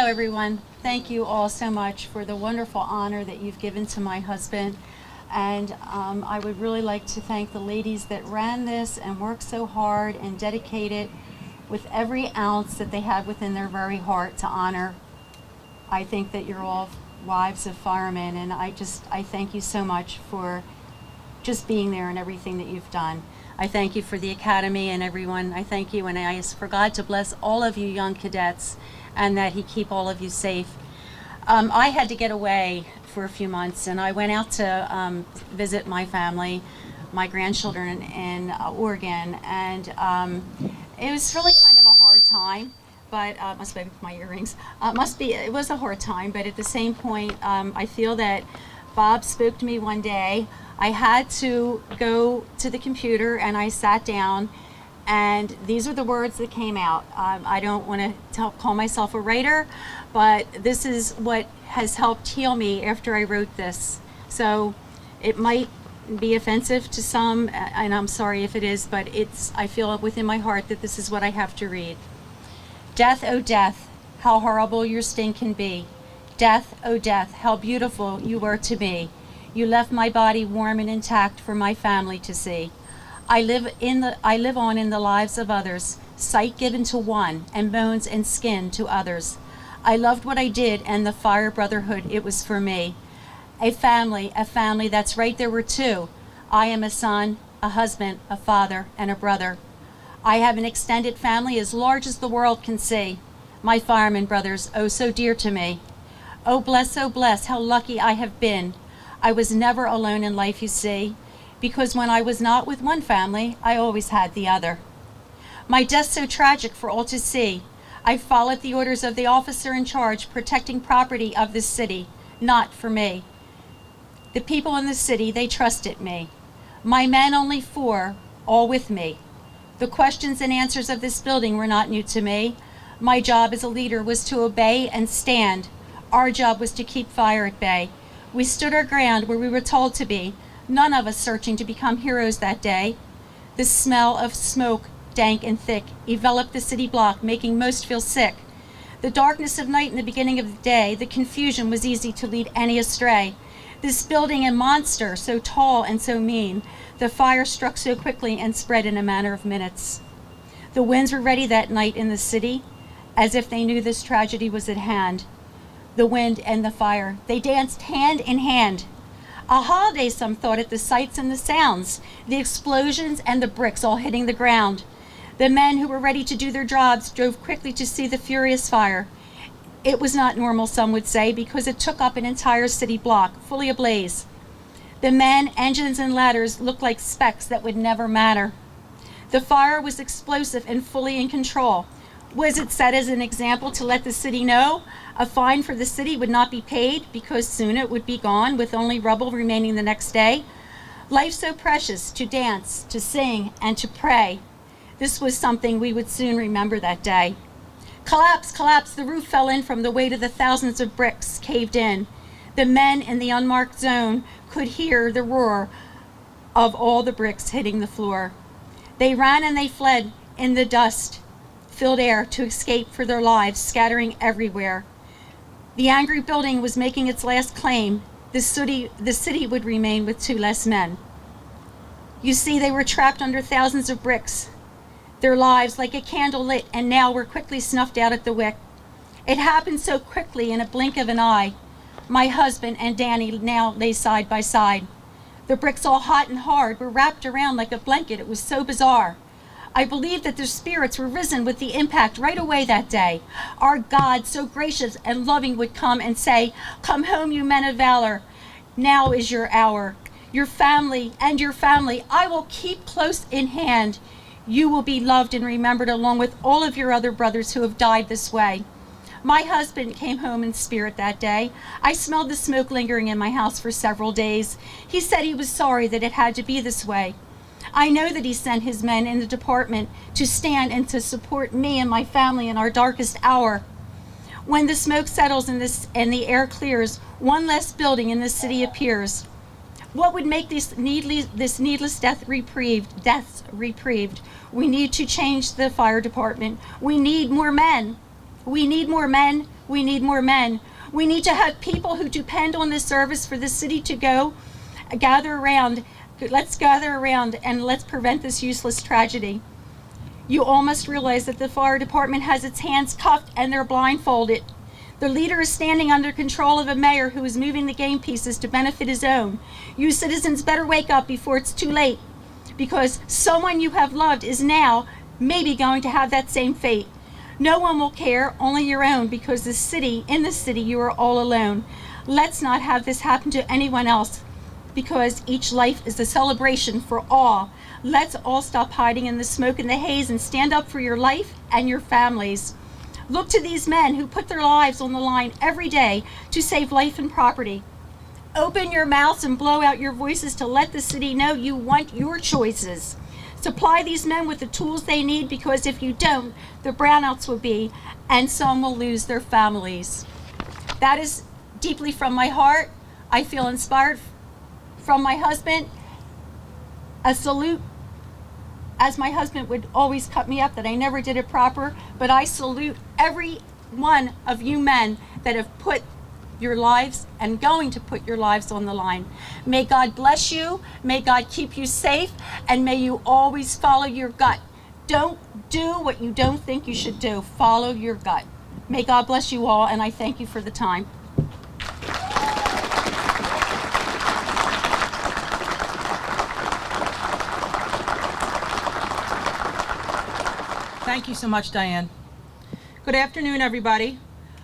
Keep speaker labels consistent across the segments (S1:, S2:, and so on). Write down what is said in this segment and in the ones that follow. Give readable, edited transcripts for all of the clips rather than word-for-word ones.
S1: Hello, everyone. Thank you all so much for the wonderful honor that you've given to my husband. And I would really like to thank the ladies that ran this and worked so hard and dedicated with every ounce that they had within their very heart to honor. I think that you're all wives of firemen, and I thank you so much for just being there and everything that you've done. I thank you for the Academy and everyone. I thank you, and I ask for God to bless all of you young cadets and that He keep all of you safe. I had to get away for a few months, and I went out to visit my family, my grandchildren in Oregon, and it was really kind of a hard time, but must be my earrings. It was a hard time, but at the same point, I feel that Bob spoke to me one day. I had to go to the computer, and I sat down, and these are the words that came out. I don't want to call myself a writer, but this is what has helped heal me after I wrote this. So it might be offensive to some, and I'm sorry if it is, but I feel within my heart that this is what I have to read. Death, oh death, how horrible your sting can be. Death, oh death, how beautiful you were to me. You left my body warm and intact for my family to see. I live on in the lives of others, sight given to one, and bones and skin to others. I loved what I did, and the fire brotherhood, it was for me. A family, that's right, there were two. I am a son, a husband, a father, and a brother. I have an extended family as large as the world can see. My firemen brothers, oh so dear to me. Oh bless, how lucky I have been. I was never alone in life, you see, because when I was not with one family, I always had the other. My death so tragic for all to see. I followed the orders of the officer in charge protecting property of this city, not for me. The people in the city, they trusted me. My men, only 4, all with me. The questions and answers of this building were not new to me. My job as a leader was to obey and stand. Our job was to keep fire at bay. We stood our ground where we were told to be, none of us searching to become heroes that day. The smell of smoke, dank and thick, enveloped the city block, making most feel sick. The darkness of night and the beginning of the day, the confusion was easy to lead any astray. This building a monster, so tall and so mean. The fire struck so quickly and spread in a matter of minutes. The winds were ready that night in the city, as if they knew this tragedy was at hand. The wind and the fire, they danced hand in hand. A holiday, some thought, at the sights and the sounds, the explosions and the bricks all hitting the ground. The men who were ready to do their jobs drove quickly to see the furious fire. It was not normal, some would say, because it took up an entire city block, fully ablaze. The men, engines, and ladders looked like specks that would never matter. The fire was explosive and fully in control. Was it set as an example to let the city know a fine for the city would not be paid because soon it would be gone with only rubble remaining the next day? Life so precious, to dance, to sing, and to pray. This was something we would soon remember that day. Collapse, collapse, the roof fell in from the weight of the thousands of bricks caved in. The men in the unmarked zone could hear the roar of all the bricks hitting the floor. They ran and they fled in the dust filled air to escape for their lives, scattering everywhere. The angry building was making its last claim. The city would remain with 2 less men. You see, they were trapped under thousands of bricks. Their lives, like a candle lit, and now were quickly snuffed out at the wick. It happened so quickly in a blink of an eye. My husband and Danny now lay side by side. The bricks, all hot and hard, were wrapped around like a blanket. It was so bizarre. I believe that their spirits were risen with the impact right away that day. Our God, so gracious and loving, would come and say, "Come home, you men of valor. Now is your hour. Your family and your family I will keep close in hand. You will be loved and remembered along with all of your other brothers who have died this way." My husband came home in spirit that day. I smelled the smoke lingering in my house for several days. He said he was sorry that it had to be this way. I know that he sent his men in the department to stand and to support me and my family in our darkest hour. When the smoke settles and the air clears, one less building in the city appears. What would make this needless deaths reprieved? We need to change the fire department. We need more men. We need more men We need more men. We need to have people who depend on this service for the city to go gather around. Let's gather around and let's prevent this useless tragedy. You all must realize that the fire department has its hands cuffed and they're blindfolded. The leader is standing under control of a mayor who is moving the game pieces to benefit his own. You citizens better wake up before it's too late, because someone you have loved is now maybe going to have that same fate. No one will care, only your own, because in the city you are all alone. Let's not have this happen to anyone else, because each life is a celebration for all. Let's all stop hiding in the smoke and the haze and stand up for your life and your families. Look to these men who put their lives on the line every day to save life and property. Open your mouths and blow out your voices to let the city know you want your choices. Supply these men with the tools they need, because if you don't, the brownouts will be, and some will lose their families. That is deeply from my heart. I feel inspired from my husband. A salute, as my husband would always cut me up that I never did it proper, but I salute every one of you men that have put your lives and going to put your lives on the line. May God bless you, may God keep you safe, and may you always follow your gut. Don't do what you don't think you should do. Follow your gut. May God bless you all, and I thank you for the time.
S2: Thank you so much, Diane. Good afternoon, everybody.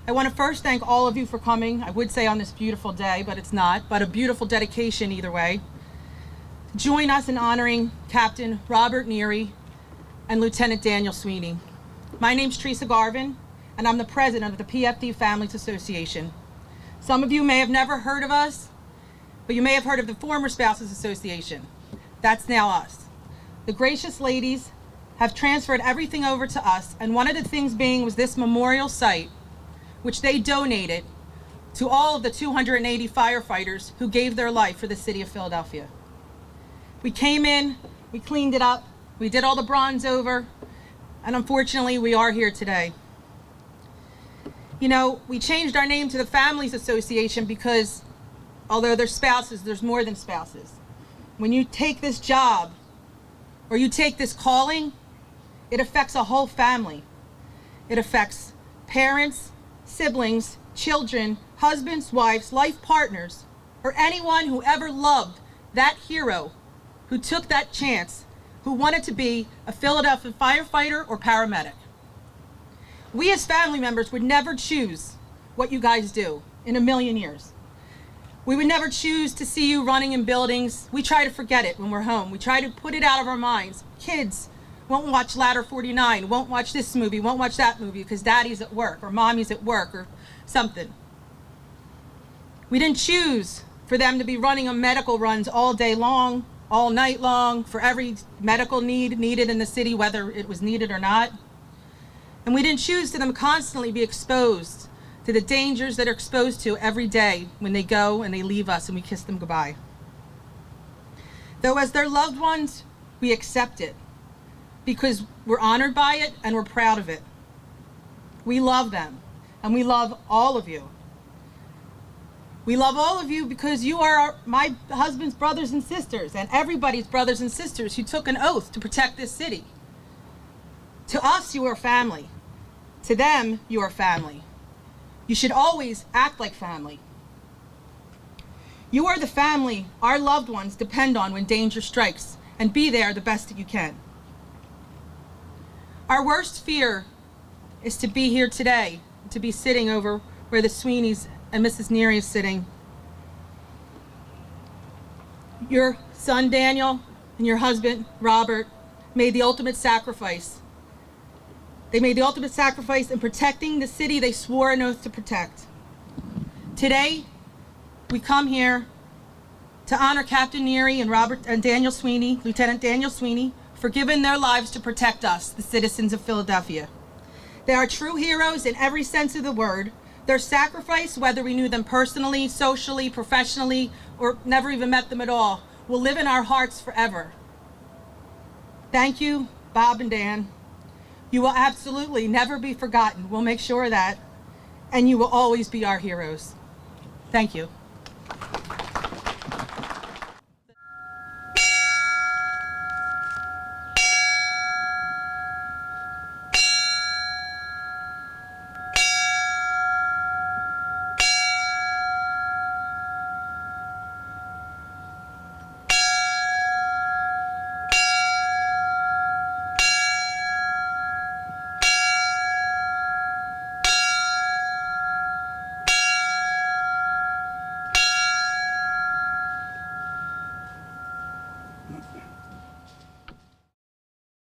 S2: I want to first thank all of you for coming. I would say on this beautiful day, but it's not, but a beautiful dedication either way. Join us in honoring Captain Robert Neary and Lieutenant Daniel Sweeney. My name's Teresa Garvin, and I'm the president of the PFD Families Association. Some of you may have never heard of us, but you may have heard of the Former Spouses Association. That's now us. The gracious ladies have transferred everything over to us, and one of the things being was this memorial site, which they donated to all of the 280 firefighters who gave their life for the city of Philadelphia. We came in, we cleaned it up, we did all the bronze over, and unfortunately we are here today. You know, we changed our name to the Families Association because although they're spouses, there's more than spouses. When you take this job or you take this calling, it affects a whole family. It affects parents, siblings, children, husbands, wives, life partners, or anyone who ever loved that hero who took that chance, who wanted to be a Philadelphia firefighter or paramedic. We as family members would never choose what you guys do in a million years. We would never choose to see you running in buildings. We try to forget it when we're home. We try to put it out of our minds. Kids won't watch Ladder 49, won't watch this movie, won't watch that movie because daddy's at work or mommy's at work or something. We didn't choose for them to be running on medical runs all day long, all night long, for every medical need needed in the city, whether it was needed or not. And we didn't choose to them constantly be exposed to the dangers that are exposed to every day when they go and they leave us and we kiss them goodbye. Though as their loved ones, we accept it because we're honored by it and we're proud of it. We love them and we love all of you. We love all of you because you are my husband's brothers and sisters and everybody's brothers and sisters who took an oath to protect this city. To us, you are family. To them, you are family. You should always act like family. You are the family our loved ones depend on when danger strikes, and be there the best that you can. Our worst fear is to be here today, to be sitting over where the Sweeneys and Mrs. Neary is sitting. Your son Daniel and your husband Robert made the ultimate sacrifice. They made the ultimate sacrifice in protecting the city they swore an oath to protect. Today, we come here to honor Captain Neary and Robert and Daniel Sweeney, Lieutenant Daniel Sweeney, for giving their lives to protect us, the citizens of Philadelphia. They are true heroes in every sense of the word. Their sacrifice, whether we knew them personally, socially, professionally, or never even met them at all, will live in our hearts forever. Thank you, Bob and Dan. You will absolutely never be forgotten. We'll make sure of that. and you will always be our heroes. Thank you.